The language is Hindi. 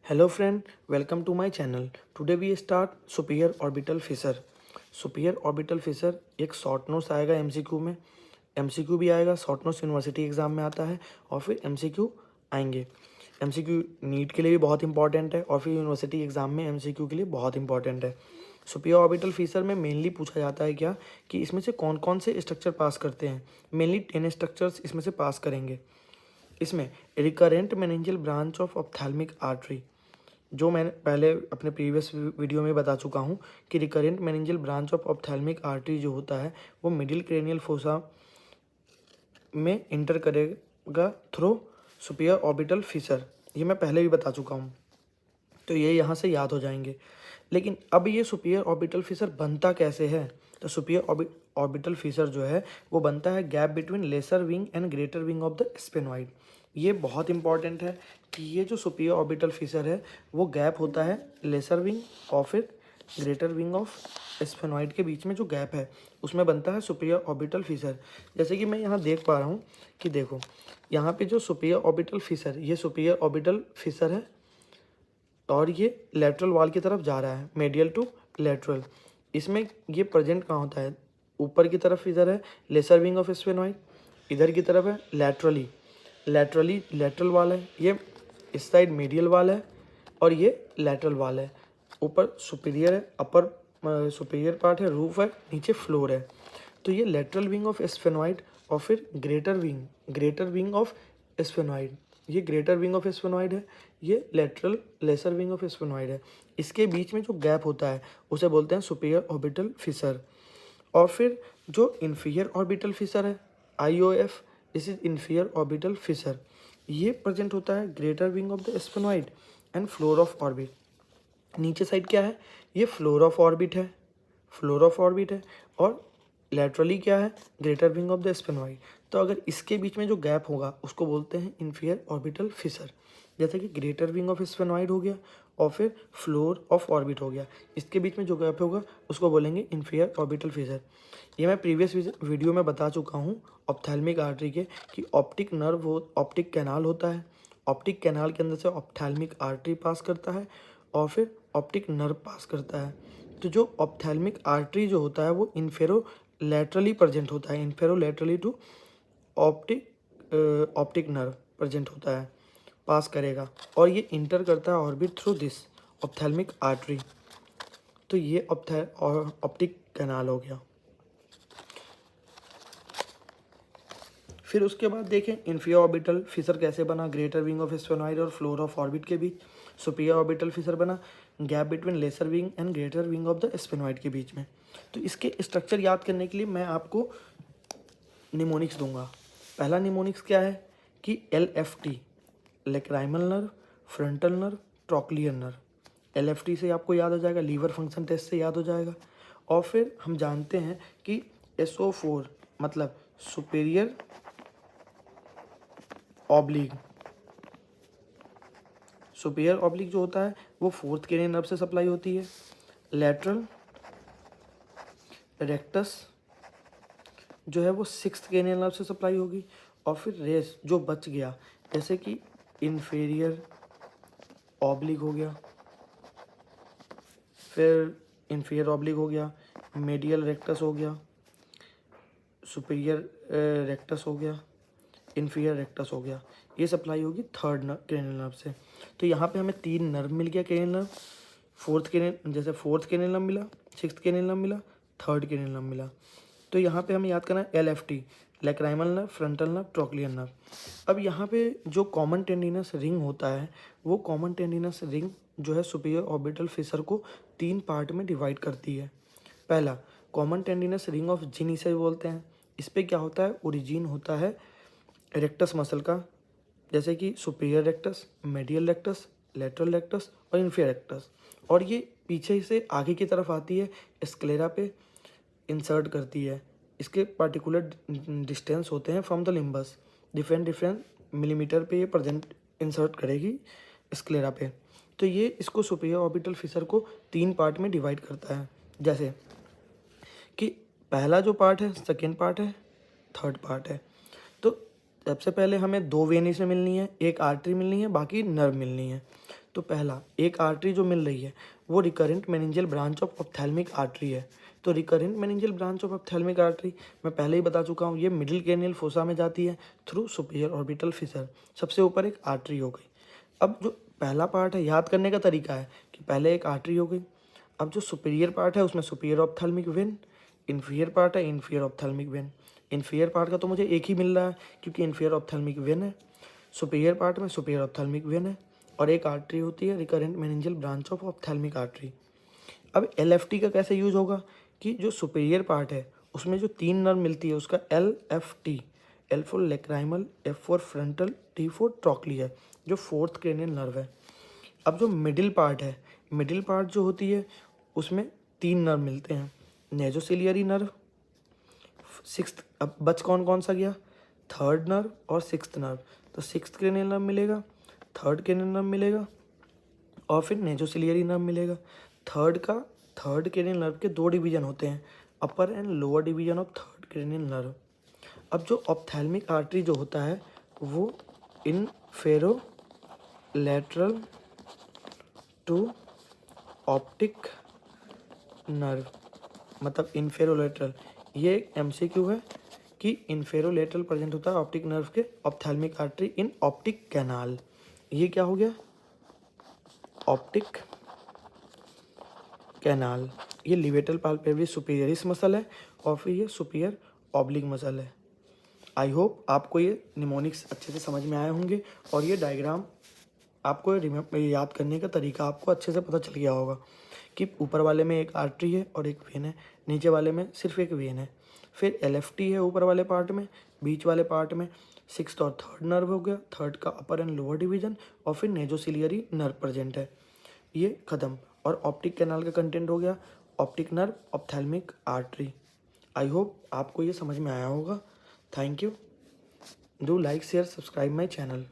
Hello friend, welcome to my channel. Today we start superior orbital fissure. Superior orbital fissure एक शॉर्ट नोट्स आएगा एमसीक्यू में, एमसीक्यू भी आएगा, शॉर्ट नोट्स यूनिवर्सिटी एग्जाम में आता है और फिर एमसीक्यू आएंगे। एमसीक्यू नीट के लिए भी बहुत इंपॉर्टेंट है और फिर यूनिवर्सिटी एग्जाम में एमसीक्यू के लिए बहुत इंपॉर्टेंट है। सुपीरियर ऑर्बिटल फीसर में मेनली पूछा जाता है क्या कि इसमें से कौन कौन से स्ट्रक्चर पास करते हैं। मेनली 10 स्ट्रक्चर्स इसमें से पास करेंगे। इसमें recurrent meningeal branch of ophthalmic artery, जो मैंने पहले अपने प्रीवियस वीडियो में बता चुका हूँ कि recurrent meningeal branch of ophthalmic artery जो होता है वो मिडिल क्रेनियल फोसा में इंटर करेगा थ्रू सुपीरियर ऑर्बिटल फीसर। ये मैं पहले भी बता चुका हूँ, तो ये यहाँ से याद हो जाएंगे। लेकिन अब ये सुपीरियर ऑर्बिटल फीसर बनता कैसे है? तो सुपीरियर ऑर्बिटल फीसर जो है वो बनता है gap between lesser wing and greater wing of the sphenoid. ये बहुत इंपॉर्टेंट है कि ये जो सुपीरियर ऑर्बिटल फीसर है वो गैप होता है लेसर विंग और फिर ग्रेटर विंग ऑफ स्पेनॉइड के बीच में जो गैप है उसमें बनता है सुपीरियर ऑर्बिटल फीसर। जैसे कि मैं यहाँ देख पा रहा हूँ कि देखो यहाँ पे जो सुपीरियर ऑर्बिटल फीसर, ये सुपीरियर ऑर्बिटल फीसर है और ये लेटरल वॉल की तरफ जा रहा है, मेडियल टू लेटरल। इसमें ये प्रेजेंट कहाँ होता है? ऊपर की तरफ इधर है लेसर विंग ऑफ स्फेनॉइड, इधर की तरफ है लेटरली लेटरल वाल है, ये इस साइड मेडियल वाल है और ये लेटरल वाल है। ऊपर सुपीरियर है, अपर सुपीरियर पार्ट है, रूफ है, नीचे फ्लोर है। तो ये लेटरल विंग ऑफ स्फेनॉइड और फिर ग्रेटर विंग ऑफ स्फेनॉइड, ये ग्रेटर विंग ऑफ स्फेनॉइड है, ये लेसर विंग ऑफ स्फेनॉइड है। इसके बीच में जो गैप होता है उसे बोलते हैं सुपीरियर ऑर्बिटल फिशर। और फिर जो इन्फीरियर ऑर्बिटल फिशर है IOF, this is inferior orbital Fisher, ये प्रेजेंट होता है greater wing of the sphenoid and floor of orbit. नीचे साइड क्या है? ये फ्लोर ऑफ ऑर्बिट है और लेटरली क्या है? Greater wing of the sphenoid. तो अगर इसके बीच में जो गैप होगा उसको बोलते हैं इन्फीरियर ऑर्बिटल फिशर। जैसे कि ग्रेटर विंग ऑफ स्पेनॉइड हो गया और फिर फ्लोर ऑफ ऑर्बिट हो गया, इसके बीच में जो गैप होगा उसको बोलेंगे इन्फीरियर ऑर्बिटल फिशर। ये मैं प्रीवियस वीडियो में बता चुका हूँ ऑप्थेल्मिक आर्टरी के कि ऑप्टिक कैनाल होता है, ऑप्टिक कैनाल के अंदर से ऑप्थेल्मिक आर्टरी पास करता है और फिर ऑप्टिक नर्व पास करता है। तो जो ऑप्थेल्मिक आर्टरी जो होता है वो इन्फेरो लैटरली प्रेजेंट होता है, infero laterally to optic nerve present होता है, पास करेगा और ये इंटर करता है orbit through this ophthalmic artery. तो ये ऑप्टिक कैनाल हो गया। फिर उसके बाद देखें इन्फीरियर ऑर्बिटल फिशर कैसे बना, ग्रेटर विंग ऑफ स्फेनॉइड और फ्लोर ऑफ ऑर्बिट के बीच सुपीरियर ऑर्बिटल फिशर बना gap between lesser wing and greater wing of the sphenoid के बीच में। तो इसके स्ट्रक्चर याद करने के लिए मैं आपको निमोनिक्स दूंगा। पहला निमोनिक्स क्या है कि LFT, lacrimal nerve, frontal nerve, trochlear nerve. LFT से आपको याद हो जाएगा, लीवर फंक्शन टेस्ट से याद हो जाएगा। और फिर हम जानते हैं कि SO4 मतलब सुपीरियर ऑब्लिक, सुपीरियर ऑब्लिक जो होता है वो फोर्थ क्रेनियल नर्व से सप्लाई होती है। लेटरल रेक्टस जो है वो सिक्स्थ क्रेनियल नर्व से सप्लाई होगी। और फिर रेस जो बच गया जैसे कि इन्फीरियर ऑब्लिक हो गया, फिर इन्फीरियर ऑब्लिक हो गया, मेडियल रेक्टस हो गया, सुपीरियर रेक्टस हो गया, इन्फीरियर रेक्टस हो गया, ये सप्लाई होगी थर्ड क्रेनियल नर्व से। तो यहाँ पे हमें 3 नर्व मिल गया cranial nerve, fourth cranial nerve मिला, सिक्स्थ क्रेनियल नर्व मिला, थर्ड क्रेनियल नर्व मिला। तो यहाँ पे हमें याद करना है LFT, lacrimal nerve, frontal nerve, trochlear nerve. अब यहाँ पे जो कॉमन टेंडिनस रिंग होता है वो कॉमन टेंडिनस रिंग जो है सुपीरियर ऑर्बिटल फिशर को 3 पार्ट में डिवाइड करती है। पहला कॉमन टेंडिनस रिंग ऑफ जिन इसे बोलते हैं। इस पर क्या होता है? ओरिजिन होता है रेक्टस मसल का, जैसे कि superior rectus, medial rectus, lateral rectus और इन्फीरियर रेक्टस। और ये पीछे से आगे की तरफ आती है, स्क्लेरा पे इंसर्ट करती है। इसके पार्टिकुलर डिस्टेंस होते हैं from the limbus, different millimetre पे ये प्रेजेंट इंसर्ट करेगी स्क्लेरा पे। तो ये इसको सुपीरियर ऑर्बिटल फिशर को 3 पार्ट में डिवाइड करता है। जैसे कि पहला जो पार्ट है, सेकेंड पार्ट है, थर्ड पार्ट है। तो सबसे पहले हमें 2 वेन से मिलनी है, एक आर्टरी मिलनी है, बाकी नर्व मिलनी है। तो पहला एक आर्टरी जो मिल रही है वो recurrent meningeal branch of ophthalmic artery है। तो recurrent meningeal branch of ophthalmic artery मैं पहले ही बता चुका हूँ, ये मिडिल क्रेनियल फोसा में जाती है थ्रू सुपीरियर ऑर्बिटल फिशर। सबसे ऊपर एक आर्टरी हो गई। अब जो पहला पार्ट है, याद करने का तरीका है कि पहले एक आर्टरी हो गई, अब जो सुपीरियर पार्ट है उसमें superior ophthalmic vein, inferior part है inferior ophthalmic vein. Inferior part का तो मुझे एक ही मिल रहा है क्योंकि इन्फीरियर ऑप्थेल्मिक वेन है। सुपीरियर पार्ट में सुपीरियर ऑप्थेल्मिक वेन है और एक आर्टरी होती है recurrent meningeal branch of ophthalmic artery. अब LFT का कैसे यूज होगा कि जो सुपीरियर पार्ट है उसमें जो 3 नर्व मिलती है उसका LFT, L for lacrimal, F for frontal, T for trochlear है, जो 4th क्रेनियल नर्व है। अब जो मिडिल पार्ट है, मिडिल पार्ट जो होती है उसमें 3 नर्व मिलते हैं, नेजोसिलियरी नर्व, 6th, अब बच कौन कौन सा गया, 3rd नर्व और 6th नर्व। तो 6th क्रेनियल नर्व मिलेगा, 3rd क्रेनियल नर्व मिलेगा और फिर नेजोसिलियरी नर्व मिलेगा। थर्ड क्रेनियल नर्व के 2 डिवीजन होते हैं, upper and lower division of 3rd cranial nerve. अब जो ऑप्थेल्मिक आर्टरी जो होता है वो इन्फेरोलैटरल टू ऑप्टिक नर्व, मतलब इन्फेरोलेटरल, ये एक MCQ है कि इन्फेरोलेटरल प्रेजेंट होता है ऑप्टिक नर्व के ऑप्थेल्मिक आर्टरी इन ऑप्टिक कैनाल। ये क्या हो गया, ऑप्टिक कैनाल। ये लिवेटल पाल्पेब्रिस सुपीरियरिस मसल है और फिर ये सुपीरियर ऑब्लिक मसल है। आई होप आपको ये निमोनिक्स अच्छे से समझ में आए होंगे और ये डायग्राम आपको याद करने का तरीका आपको अच्छे से पता चल गया होगा कि ऊपर वाले में एक आर्टरी है और एक वेन है, नीचे वाले में सिर्फ एक वेन है। फिर LFT है ऊपर वाले पार्ट में, बीच वाले पार्ट में 6th और 3rd नर्व हो गया, 3rd का अपर एंड लोअर डिवीजन और फिर नेजोसिलियरी नर्व प्रेजेंट है। ये खत्म और ऑप्टिक कैनाल का कंटेंट हो गया optic nerve ophthalmic artery. I hope आपको ये समझ में आया होगा। Thank you. Do like share subscribe my channel.